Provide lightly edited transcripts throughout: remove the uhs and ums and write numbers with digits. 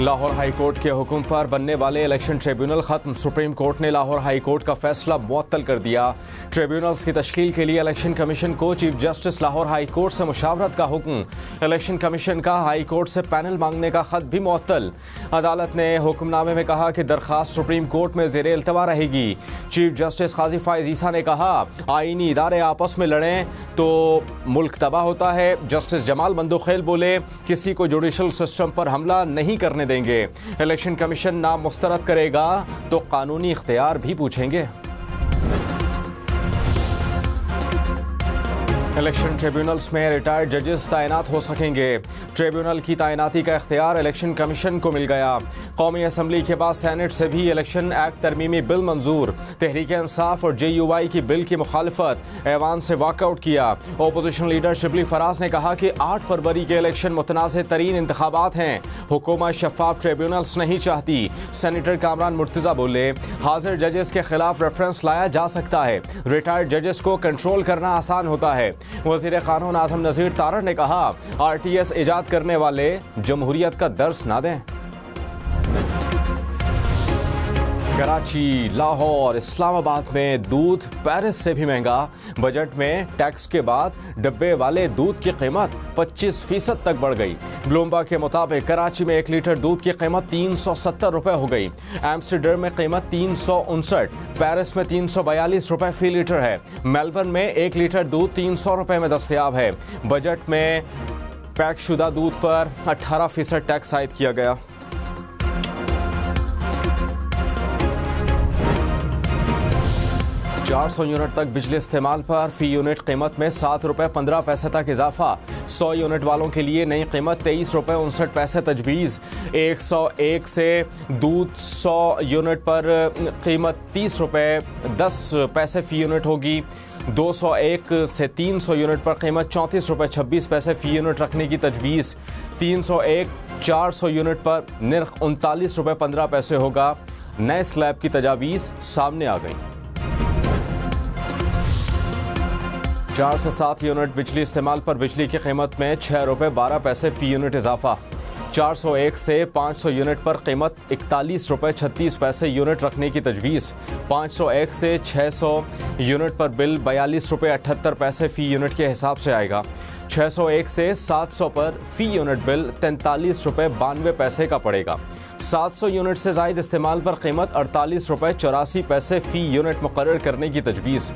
Lahore high court के हुक्म पर बनने वाले इलेक्शन ट्रिब्यूनल खत्म। सुप्रीम कोर्ट ने लाहौर हाई कोर्ट का फैसला मुअत्तल कर दिया। ट्रिब्यूनल्स की तश्कील के लिए इलेक्शन कमीशन को chief justice Lahore high court से मुशावरत का हुक्म। इलेक्शन कमीशन का हाई कोर्ट से पैनल मांगने का खत भी मुअत्तल। अदालत ने हुक्मनामे में कहा कि दरख्वास्त सुप्रीम कोर्ट में ज़ेरे इल्तवा रहेगी। चीफ जस्टिस काजी फाइज ईसा ने कहा, आईनी इदारे आपस में लड़ें तो मुल्क तबाह होता है। जस्टिस जमाल बंदोखेल बोले, किसी को जुडिशल सिस्टम पर हमला नहीं करने देंगे। इलेक्शन कमीशन नाम मुस्तरद करेगा तो कानूनी इख्तियार भी पूछेंगे। इलेक्शन ट्रिब्यूनल्स में रिटायर्ड जजेस तैनात हो सकेंगे। ट्रिब्यूनल की तैनाती का इख्तियार इलेक्शन कमीशन को मिल गया। कौमी असम्बली के बाद सेनेट से भी इलेक्शन एक्ट तरमीमी बिल मंजूर। तहरीक इंसाफ और JUI की बिल की मुखालफत, ऐवान से वॉकआउट किया। ओपोजिशन लीडर शिबली फराज ने कहा कि 8 फरवरी के इलेक्शन मुतनाज़ तरीन इंतखाबात हैं। हुकूमत शफाफ ट्रिब्यूनल्स नहीं चाहती। सेनेटर कामरान मुर्तज़ा बोले, हाजिर जजेस के खिलाफ रेफरेंस लाया जा सकता है। रिटायर्ड जजेस को कंट्रोल करना आसान होता है। वज़ीर क़ानून आज़म नज़ीर तारड़ ने कहा, RTS इजाद करने वाले जमहूरियत का दर्स ना दें। कराची, लाहौर, इस्लामाबाद में दूध पेरिस से भी महंगा। बजट में टैक्स के बाद डब्बे वाले दूध की कीमत 25% तक बढ़ गई। ब्लूमबर्ग के मुताबिक कराची में 1 लीटर दूध की कीमत 370 रुपये हो गई। एम्स्टर्डम में कीमत 359, पेरिस में 342 रुपये फी लीटर है। मेलबर्न में 1 लीटर दूध 300 रुपये में दस्तयाब है। बजट में पैक शुदा दूध पर 18% टैक्स आयद किया गया। ₹400 यूनिट तक बिजली इस्तेमाल पर फी यूनिट कीमत में 7 रुपये 15 पैसे तक इजाफा। 100 यूनिट वालों के लिए नई कीमत 23 रुपये 59 पैसे तजवीज़। 101 से दूध 100 यूनिट पर कीमत 30 रुपये 10 पैसे फी यूनिट होगी। 201 से 300 यूनिट पर कीमत 34 रुपये 26 पैसे फी यूनिट रखने की तजवीज़। 301 400 यूनिट पर निर्ख 39 रुपये 15 पैसे होगा। नए स्लैब की तजावीज़ सामने आ गई। 4 से 7 यूनिट बिजली इस्तेमाल पर बिजली की कीमत में 6 रुपये 12 पैसे फी यूनिट इजाफा। 401 से 500 यूनिट पर कीमत 41 रुपये 36 पैसे यूनिट रखने की तजवीज़। 501 से 600 यूनिट पर बिल 42 रुपये 78 पैसे फी यूनिट के हिसाब से आएगा। 601 से 700 पर फी यूनिट बिल 43 रुपये 92 पैसे का पड़ेगा। 700 यूनिट से ज़ायद इस्तेमाल पर कीमत 48 रुपये 84 पैसे फ़ी यूनिट मुकर्रर करने की तजवीज़।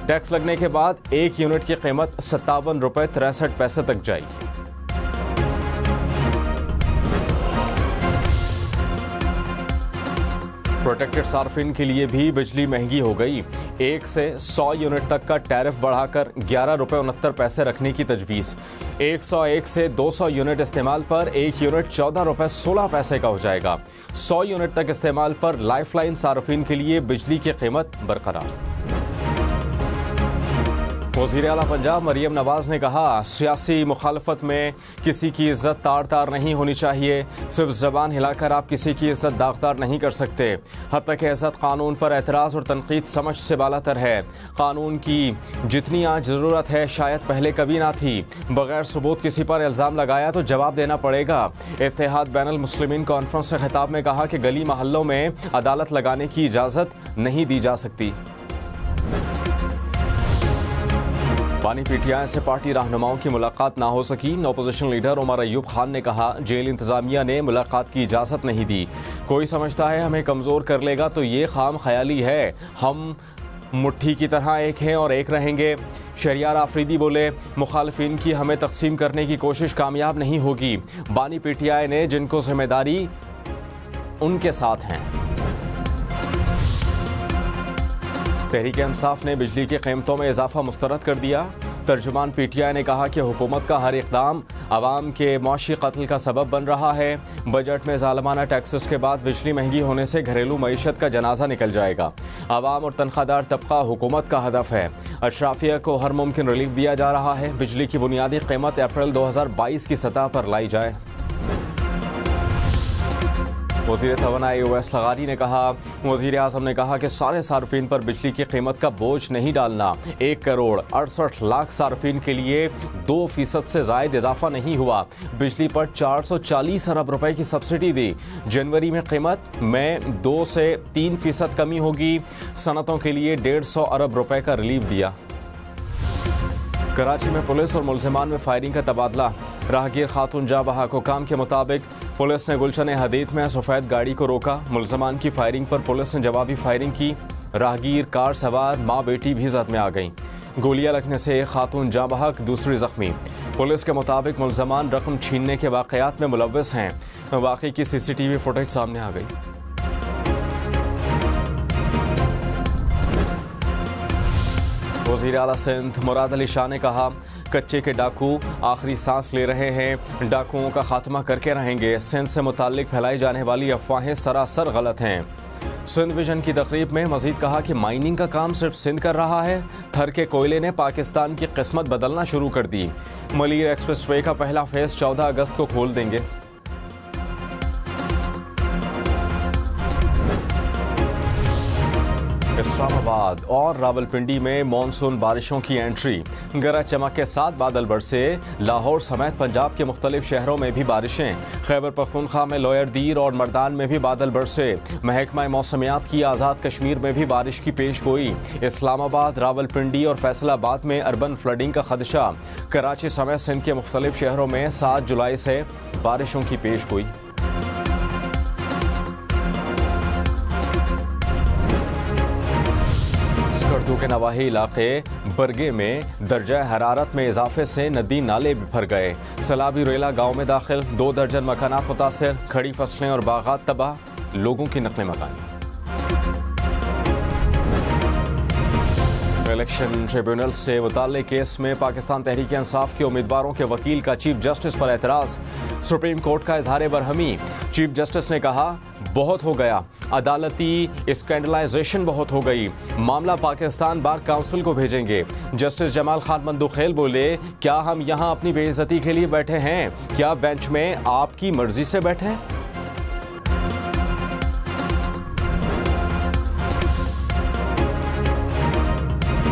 टैक्स लगने के बाद 1 यूनिट की कीमत 57 रुपये 63 पैसे तक जाएगी। प्रोटेक्टेड सार्फिन के लिए भी बिजली महंगी हो गई। 1 से 100 यूनिट तक का टैरिफ बढ़ाकर 11 रुपये 69 पैसे रखने की तजवीज़। 101 से 200 यूनिट इस्तेमाल पर 1 यूनिट 14 रुपये 16 पैसे का हो जाएगा। 100 यूनिट तक इस्तेमाल पर लाइफलाइन सार्फिन के लिए बिजली की कीमत बरकरार। वज़ीर आला पंजाब मरियम नवाज़ ने कहा, सियासी मुखालफत में किसी की इज़्ज़त तार तार नहीं होनी चाहिए। सिर्फ ज़बान हिलाकर आप किसी की इज़्ज़त दागदार नहीं कर सकते। हद तक इज़्ज़त कानून पर एतराज़ और तनकीद समझ से बालातर है। कानून की जितनी आज ज़रूरत है शायद पहले कभी ना थी। बगैर सबूत किसी पर इल्ज़ाम लगाया तो जवाब देना पड़ेगा। इत्तेहाद बैनुल मुस्लिमीन कॉन्फ्रेंस से खिताब में कहा कि गली मोहल्लों में अदालत लगाने की इजाज़त नहीं दी जा सकती। बानी PTI से पार्टी रहनुमाओं की मुलाकात ना हो सकी। अपोजिशन लीडर उमर अयूब खान ने कहा, जेल इंतज़ामिया ने मुलाकात की इजाज़त नहीं दी। कोई समझता है हमें कमज़ोर कर लेगा तो ये खाम ख्याली है। हम मुट्ठी की तरह एक हैं और एक रहेंगे। शहरियार आफरीदी बोले, मुखालफिन की हमें तकसीम करने की कोशिश कामयाब नहीं होगी। बानी PTI ने जिनको जिम्मेदारी उनके साथ हैं। तहरीक इंसाफ ने बिजली की कीमतों में इजाफा मुस्तरद कर दिया। तर्जुमान PTI ने कहा कि हुकूमत का हर इक़दाम आवाम के मौशी कत्ल का सबब बन रहा है। बजट में ज़ालिमाना टैक्सेस के बाद बिजली महंगी होने से घरेलू मईशत का जनाजा निकल जाएगा। आवाम और तनख्वाहदार तबका हुकूमत का हदफ है। अशराफिया को हर मुमकिन रिलीफ दिया जा रहा है। बिजली की बुनियादी कीमत अप्रैल 2022 की सतह पर लाई जाए। वज़ीर तवानाई ओवैस लगानी ने कहा, वज़ीर आज़म ने कहा कि सारे सार्फिन पर बिजली की कीमत का बोझ नहीं डालना। 1 करोड़ 68 लाख सार्फिन के लिए 2% से ज़ायद इजाफा नहीं हुआ। बिजली पर 440 अरब रुपए की सब्सिडी दी। जनवरी में कीमत में 2 से 3% कमी होगी। सनतों के लिए 150 अरब रुपए का रिलीफ दिया। कराची में पुलिस और मुलजिमान में फायरिंग का तबादला। राहगीर खातून जाँ बहक हुकाम के मुताबिक पुलिस ने गुलशन हदीद में सफ़ेद गाड़ी को रोका। मुलजिमान की फायरिंग पर पुलिस ने जवाबी फायरिंग की। राहगीर, कार सवार माँ बेटी भी जद में आ गईं। गोलियां लगने से खातून जाँ बहक, दूसरी जख्मी। पुलिस के मुताबिक मुलजिमान रकम छीनने के वाक़यात में मुलव्वस हैं। वाक़े की CCTV फुटेज सामने आ गई। वज़ीर आला सिंध मुराद अली शाह ने कहा, कच्चे के डाकू आखिरी सांस ले रहे हैं, डाकुओं का खात्मा करके रहेंगे। सिंध से मुताल्लिक फैलाई जाने वाली अफवाहें सरासर गलत हैं। सिंध विजन की तकरीब में मजीद कहा कि माइनिंग का काम सिर्फ सिंध कर रहा है। थर के कोयले ने पाकिस्तान की किस्मत बदलना शुरू कर दी। मलीर एक्सप्रेस वे का पहला फेज 14 अगस्त को खोल देंगे। इस्लामाबाद और रावलपिंडी में मानसून बारिशों की एंट्री। गरज चमक के साथ बादल बरसे। लाहौर समेत पंजाब के मुख्तलिफ शहरों में भी बारिशें। खैबर पख्तूनख्वा में लोअर दीर और मर्दान में भी बादल बरसे। महकमा मौसमियात की आज़ाद कश्मीर में भी बारिश की पेश गोई। इस्लामाबाद, रावलपिंडी और फैसलाबाद में अर्बन फ्लडिंग का खदशा। कराची समेत सिंध के मुख्तलिफ शहरों में 7 जुलाई से बारिशों की पेश गोई। स्कर्दू के नवाही इलाके बरगे में दर्जा हरारत में इजाफे से नदी नाले बिफर गए। सलाबी रेला गांव में दाखिल 2 दर्जन मकानात मुतासिर। खड़ी फसलें और बागात तबाह। लोगों की नकल मकानी। इलेक्शन ट्रिब्यूनल से मुताल्लिक केस में पाकिस्तान तहरीक इंसाफ के उम्मीदवारों के वकील का चीफ जस्टिस पर एतराज़। सुप्रीम कोर्ट का इजहार बरहमी। चीफ जस्टिस ने कहा, बहुत हो गया, अदालती स्कैंडलाइजेशन बहुत हो गई, मामला पाकिस्तान बार काउंसिल को भेजेंगे। जस्टिस जमाल खान मंदुखेल बोले, क्या हम यहाँ अपनी बेइज्जती के लिए बैठे हैं? क्या बेंच में आपकी मर्जी से बैठे हैं?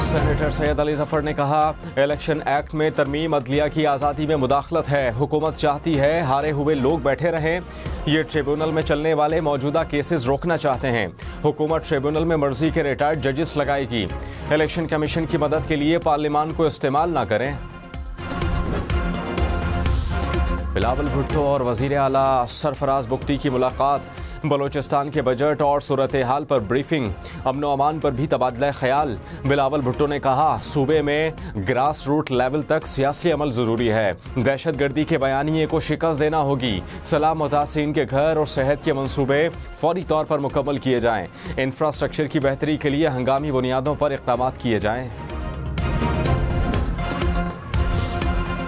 सेनेटर सैयद अली जफर ने कहा, इलेक्शन एक्ट में तरमीम अदलिया की आज़ादी में मुदाखलत है। हुकूमत चाहती है हारे हुए लोग बैठे रहें। ये ट्रिब्यूनल में चलने वाले मौजूदा केसेस रोकना चाहते हैं। हुकूमत ट्रिब्यूनल में मर्जी के रिटायर्ड जजेस लगाएगी। इलेक्शन कमीशन की मदद के लिए पार्लियामान को इस्तेमाल ना करें। बिलावल भुट्टो और वज़ीर आला सरफराज बुगटी की मुलाकात। बलोचिस्तान के बजट और सूरत हाल पर ब्रीफिंग। अमन व अमान पर भी तबादला ख्याल। बिलावल भुट्टो ने कहा, सूबे में ग्रास रूट लेवल तक सियासी अमल ज़रूरी है। दहशत गर्दी के बयानिए को शिकस्त देना होगी। सलाम मुतासिरीन के घर और सेहत के मंसूबे फौरी तौर पर मुकम्मल किए जाएँ। इंफ्रास्ट्रक्चर की बेहतरी के लिए हंगामी बुनियादों पर इक़दाम किए जाएँ।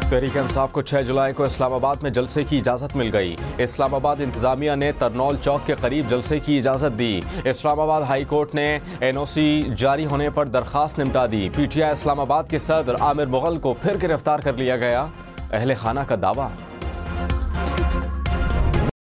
तहरीक इंसाफ को 6 जुलाई को इस्लामाबाद में जलसे की इजाज़त मिल गई। इस्लामाबाद इंतजामिया ने तरनौल चौक के करीब जलसे की इजाज़त दी। इस्लामाबाद हाई कोर्ट ने NOC जारी होने पर दरख्वास्त निपटा दी। PTI इस्लामाबाद के सदर आमिर मुगल को फिर गिरफ्तार कर लिया गया। अहले खाना का दावा।